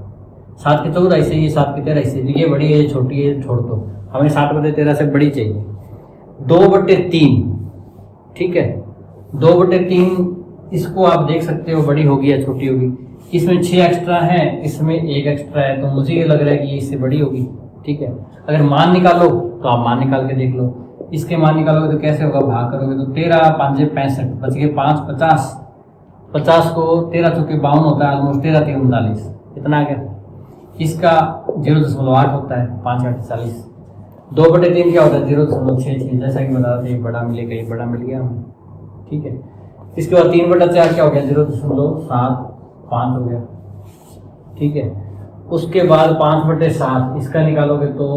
7 के 14 इससे, ये 7 के 13 इससे, तो ये बड़ी है, ये छोटी है, छोड़ दो। हमें 7/13 से बड़ी चाहिए। 2/3, ठीक है, 2/3 इसको आप देख सकते हो बड़ी होगी या छोटी होगी। इसमें 6 एक्स्ट्रा है, इसमें 1 एक्स्ट्रा है, तो मुझे ये लग रहा है कि ये इससे बड़ी होगी। ठीक है, अगर मान निकालो तो आप मान निकाल के देख लो। इसके मान निकालोगे तो कैसे होगा, भाग करोगे तो 13 5 65, बच गए 5 50, 50 को 13 चौके 52 होता है, ऑलमोस्ट 13 3 39, इतना आ गया। इसका 0.8 होता है, 5 8 40। 2/3 क्या होता है, 0.66, जैसा कि बता रहे थे, बड़ा मिलेगा, ये बड़ा मिल गया हमें। ठीक है, इसके बाद 3/4 क्या हो गया, 0.75 हो गया। ठीक है, उसके बाद 5/7 इसका निकालोगे तो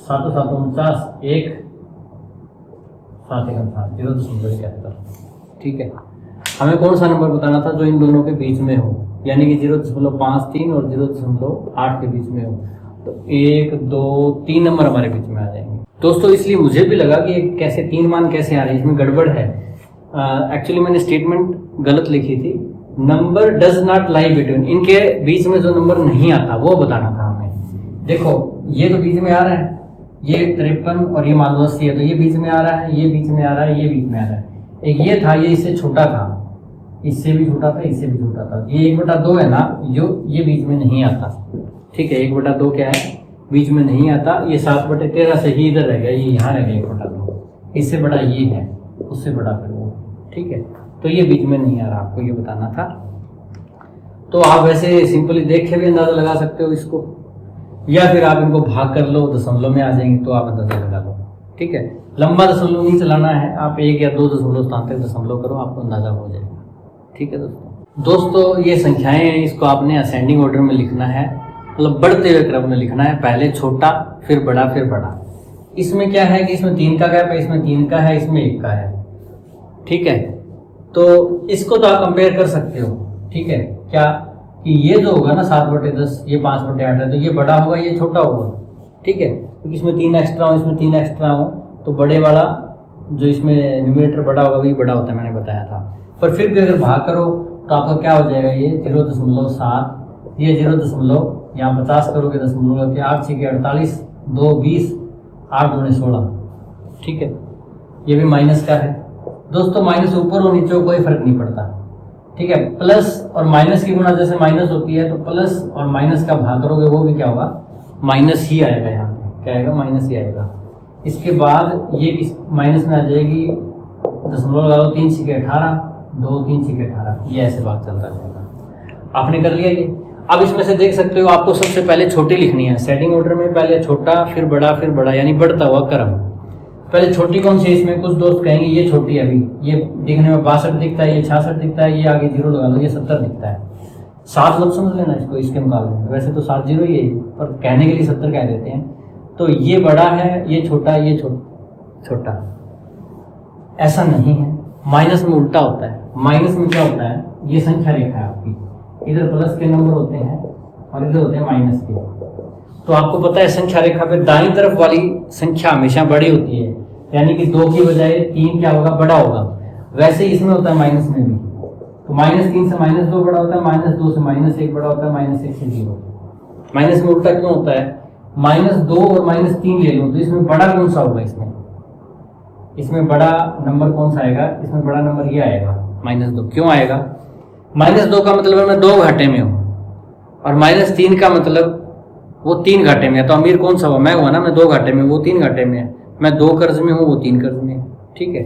7 7 49, 1 7 1 7, 0.71। ठीक है, हमें कौन सा नंबर बताना था जो इन दोनों के बीच में हो, यानी कि 0.53 और 0.8 के बीच में हो, तो 1 2 3 नंबर हमारे बीच में आ जाएंगे। दोस्तों इसलिए मुझे भी लगा कि कैसे 3 मान कैसे आ रहे हैं, इसमें गड़बड़ है। एक्चुअली मैंने स्टेटमेंट गलत लिखी थी, number does not lie between, इनके बीच में जो नंबर नहीं आता वो बताना था हमें। देखो ये तो बीच में आ रहा है, ये 53 और ये मान लो 80 है, तो ये बीच में आ रहा है, ये बीच में आ रहा है, ये बीच में आ रहा है। एक ये था, ये इससे छोटा था, इससे भी छोटा था, इससे भी छोटा था। ये 1/2 है ना, जो ये बीच में नहीं आता, ठीक है। 1/2 क्या है, बीच में नहीं आता। ये 7/13 से ही इधर रह गया, ये यहाँ रह गया 1/2। इससे बड़ा ये है, उससे बड़ा फिर वो, ठीक है। तो ये बीच में नहीं आ रहा, आपको ये बताना था। तो आप वैसे सिंपली देख के भी अंदाज़ा लगा सकते हो इसको, या फिर आप इनको भाग कर लो, दशमलव में आ जाएंगे तो आप अंदाज़ा लगा लो, ठीक है। लंबा दशमलव नहीं चलाना है, आप 1 या 2 दशमलव स्थान तक दशमलव करो, आपको अंदाज़ा हो जाएगा, ठीक है दोस्तों। ये संख्याएं हैं, इसको आपने असेंडिंग ऑर्डर में लिखना है, मतलब बढ़ते हुए क्रम में लिखना है। पहले छोटा, फिर बड़ा, फिर बड़ा। इसमें क्या है कि इसमें 3 का गैप है, इसमें 3 का है, इसमें 1 का है, ठीक है। तो इसको तो आप कंपेयर कर सकते हो, ठीक है। क्या कि ये जो होगा ना 7/10, ये 5/8 है, तो ये बड़ा होगा, ये छोटा होगा, ठीक है। क्योंकि इसमें 3 एक्स्ट्रा हो, इसमें 3 एक्स्ट्रा हो, तो बड़े वाला जो इसमें न्यूमरेटर बड़ा होगा वही बड़ा होता है, मैंने बताया था। पर फिर भी अगर भाग करो तो आपका क्या हो जाएगा, ये 0.7, ये 0. यहाँ 50 करोगे दशमलव के 8 6 48, 2 20, 8 दूनी 16, ठीक है। ये भी माइनस का है दोस्तों। माइनस ऊपर और नीचे कोई फर्क नहीं पड़ता, ठीक है। प्लस और माइनस की गुणा जैसे माइनस होती है, तो प्लस और माइनस का भाग करोगे वो भी क्या होगा, माइनस ही आएगा। यहाँ पे क्या आएगा, माइनस ही आएगा। इसके बाद ये इस माइनस में आ जाएगी, दशमलव लगा लो, 3 6 18, 2 3 6 18, ये ऐसे भाग चलता जाएगा। आपने कर लिया ये। अब इसमें से देख सकते हो, आपको सबसे पहले छोटी लिखनी है असेंडिंग ऑर्डर में, पहले छोटा, फिर बड़ा, फिर बड़ा, यानी बढ़ता हुआ क्रम। पहले छोटी कौन सी, इसमें कुछ दोस्त कहेंगे ये छोटी है, अभी ये दिखने में 62 दिखता है, ये 66 दिखता है, ये आगे 0 लगा लो, ये 70 दिखता है। 7 मत समझ लेना इसको इसके मुकाबले, वैसे तो 7 0 ही है, पर कहने के लिए 70 कह देते हैं। तो ये बड़ा है, ये छोटा, ये छोटा। ऐसा नहीं है, माइनस में उल्टा होता है। माइनस में क्या होता है, ये संख्या रेखा है आपकी, इधर प्लस के नंबर होते हैं और इधर होते हैं माइनस के। तो आपको पता है संख्या रेखा पे दाईं तरफ वाली संख्या हमेशा बड़ी होती है, यानी कि 2 की बजाय 3 क्या होगा, बड़ा होगा। वैसे ही इसमें होता है माइनस में भी। तो -3 से -2 बड़ा होता है, -2 से -1 बड़ा होता है, -1 से 0। माइनस में उल्टा क्यों होता है, -2 और -3 ले लो तो इसमें बड़ा कौन सा होगा, इसमें बड़ा नंबर कौन सा आएगा, इसमें बड़ा नंबर ये आएगा, -2। क्यों आएगा, -2 का मतलब है मैं 2 घाटे में हूँ, और -3 का मतलब वो 3 घाटे में है। तो अमीर कौन सा हुआ, मैं हुआ ना, मैं 2 घाटे में, वो 3 घाटे में है। मैं 2 कर्ज में हूँ, वो 3 कर्ज में है, ठीक है।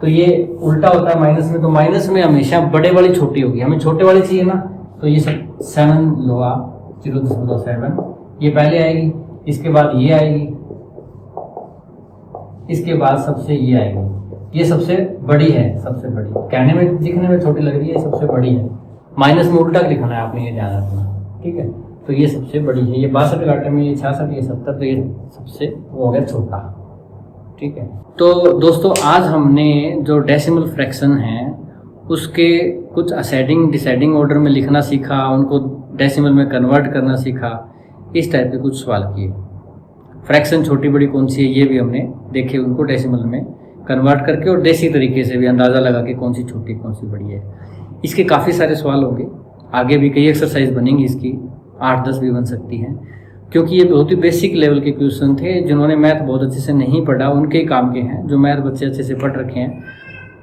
तो ये उल्टा होता है माइनस में। तो माइनस में हमेशा बड़े वाली छोटी होगी, हमें छोटे वाली चाहिए ना, तो ये 7 लो आप, 0.7 ये पहले आएगी, इसके बाद ये आएगी, इसके बाद सबसे ये आएगी। ये सबसे बड़ी है, सबसे बड़ी, कहने में दिखने में छोटी लग रही है, सबसे बड़ी है। माइनस में उल्टा लिखना है आपने, ये ध्यान रखना, ठीक है। तो ये सबसे बड़ी है, ये 62 घाटे में, ये 66, ये 70, तो ये सबसे वो हो गया छोटा, ठीक है। तो दोस्तों आज हमने जो डेसिमल फ्रैक्शन हैं उसके कुछ असेंडिंग डिसेंडिंग ऑर्डर में लिखना सीखा, उनको डेसिमल में कन्वर्ट करना सीखा, इस टाइप के कुछ सवाल किए। फ्रैक्शन छोटी बड़ी कौन सी है ये भी हमने देखे, उनको डेसिमल में कन्वर्ट करके और देसी तरीके से भी अंदाज़ा लगा के कौन सी छोटी कौन सी बड़ी है। इसके काफ़ी सारे सवाल होंगे, आगे भी कई एक्सरसाइज बनेंगी, इसकी 8-10 भी बन सकती हैं, क्योंकि ये बहुत ही बेसिक लेवल के क्वेश्चन थे। जिन्होंने मैथ बहुत अच्छे से नहीं पढ़ा उनके काम के हैं, जो मैथ बच्चे अच्छे से पढ़ रखे हैं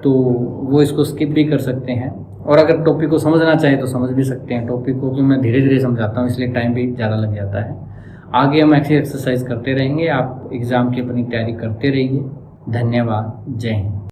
तो वो इसको स्किप भी कर सकते हैं, और अगर टॉपिक को समझना चाहे तो समझ भी सकते हैं टॉपिक को, क्योंकि मैं धीरे धीरे समझाता हूँ इसलिए टाइम भी ज़्यादा लग जाता है। आगे हम ऐसी एक्सरसाइज करते रहेंगे, आप एग्ज़ाम की अपनी तैयारी करते रहिए। धन्यवाद, जय हिंद।